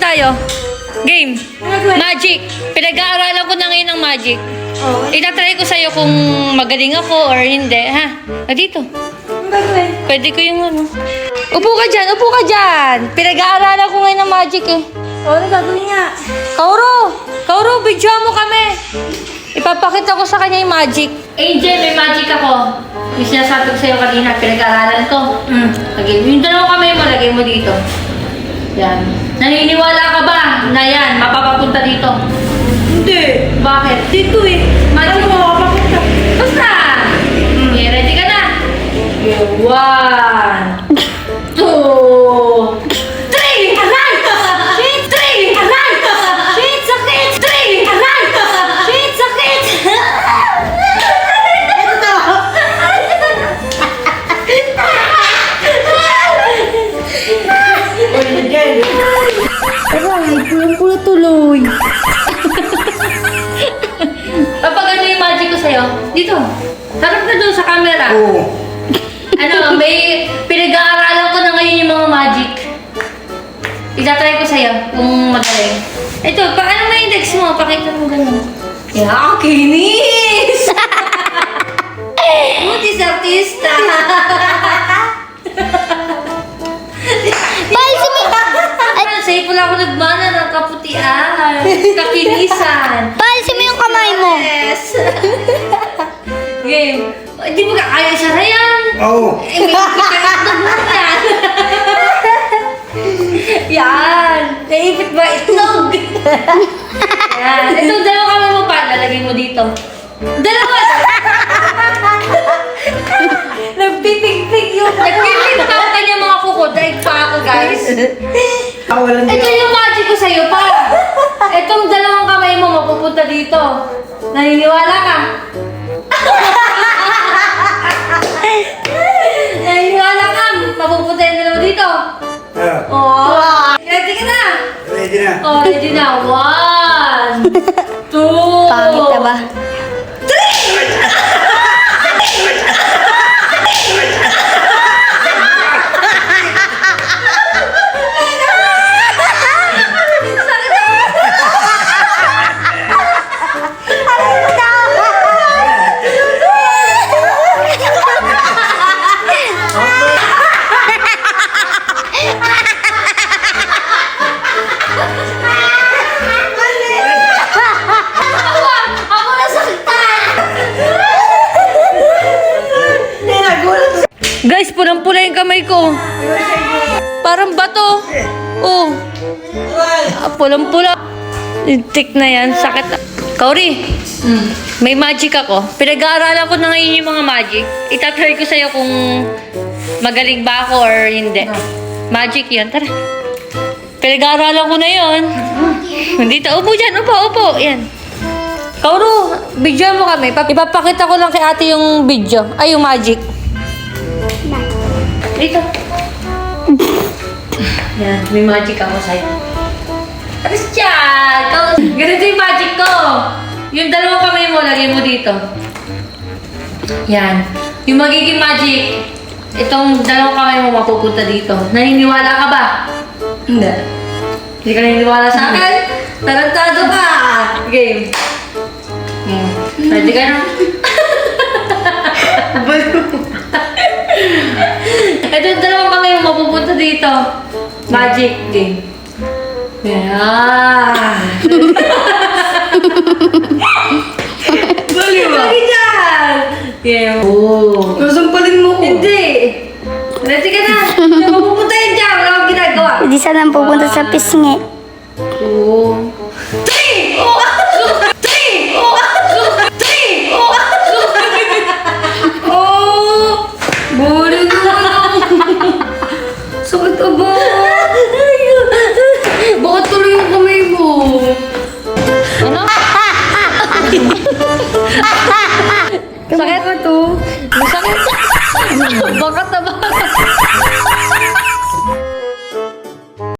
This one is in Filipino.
tayo. Game. Magic. Pinag-aaralan ko na ngayon ng magic. Oh. Itatry ko sa'yo kung magaling ako or hindi, ha? Dito. Ang gagawin? Pwede ko yung ano. Upo ka dyan, upo ka dyan. Pinag-aaralan ko ngayon ng magic eh. Oo, ano gagawin nga? Kauro, video mo kami. Ipapakita ko sa kanya yung magic. Angel, may magic ako. Yung sinasabi ko sa'yo kanina, pinag-aaralan ko. Okay, yung dalawang kamay mo, lagay mo dito. Yan. Naniniwala ka ba na yan, mapapapunta dito? Hindi. Bakit? Dito eh. Magic Ano mo, papunta. Basta! Okay, ready ka na? Okay, 1, 2, 3! Aray! Shit! 3! Aray! Shit! Sakit! 3! Aray! Shit! Sakit! Ito to. Uy, dyan. Aray, pulang-pula tuloy. Kapag ano yung magic ko sa'yo, dito. Harap ka doon sa camera. Oo. Ano, may pinag-aaralan ko na ngayon yung mga magic. Itatry ko sa'yo kung magaling. Ito, paano may index mo? Pakita mo ganun. Yeah, kinis! Butis artista! Sa'yo pala ako nagmana ng kaputian. Kakinisan. Palisin mo yung kamay mo. Yes! Game. Di mo kaya siya na yan. Oo. Eh, may itlog mo yan. Yan. Naipit ba itlog? Yan. Itong dalawa kami mo pa. Lalagay mo dito. Dalawa. Nagpipig-pig yung... Nagpipit pa ang kanya mga kuko. Dahil pa ako, guys. Walang Ito yung magic ko sa'yo pa. Itong dalawang kamay mo mapupunta dito. Naniniwala ka? Naniniwala ka? Mapupunta yung dalawa dito. Oh. Ready ka na? Ready na. Oh, ready na. 1, 2. Pangit na ba? Ako nasaktan! Guys, pulang-pula yung kamay ko. Parang bato. Oh. Pulang-pula. Tik na yan. Sakit. Kauri, may magic ako. Pinag-aaralan ko na ngayon yung mga magic. Itatry ko sa'yo kung magaling ba ako or hindi. Magic yun. Tara. Pinag-aaralan ko na yun. Dito. Upo dyan. Upo. Yan. Kauro, video mo kami. Ipapakita ko lang kay ate yung video. Ay, yung magic. Dito. Yan, may magic ako sa'yo. Alis dyan! Ganito yung magic ko. Yung dalawang kamay mo, lagay mo dito. Yan. Yung magiging magic, itong dalawang kamay mo mapupunta dito. Naniniwala ka ba? Hindi. Hindi ka naniniwala sa akin? Tarantado ka! Game. Ready ka na? Ito yung dalawang kamay mo mapupunta dito. Magic game. Yeah. Bali ba? Lagi dyan! Yeah. Oh. Nasampalin mo ko. Hindi. Ready ka na? Mapupunta yun dyan. Wala akong ginagawa. Hindi sana pupunta sa pisngi. Oh. 3! Oh! 3! Oh! 3! Oh! Oh! Boring naman. Sakit aba. Bakit tuloy yung kamay mo? Ano? Sakit ba to? Masakit. Baka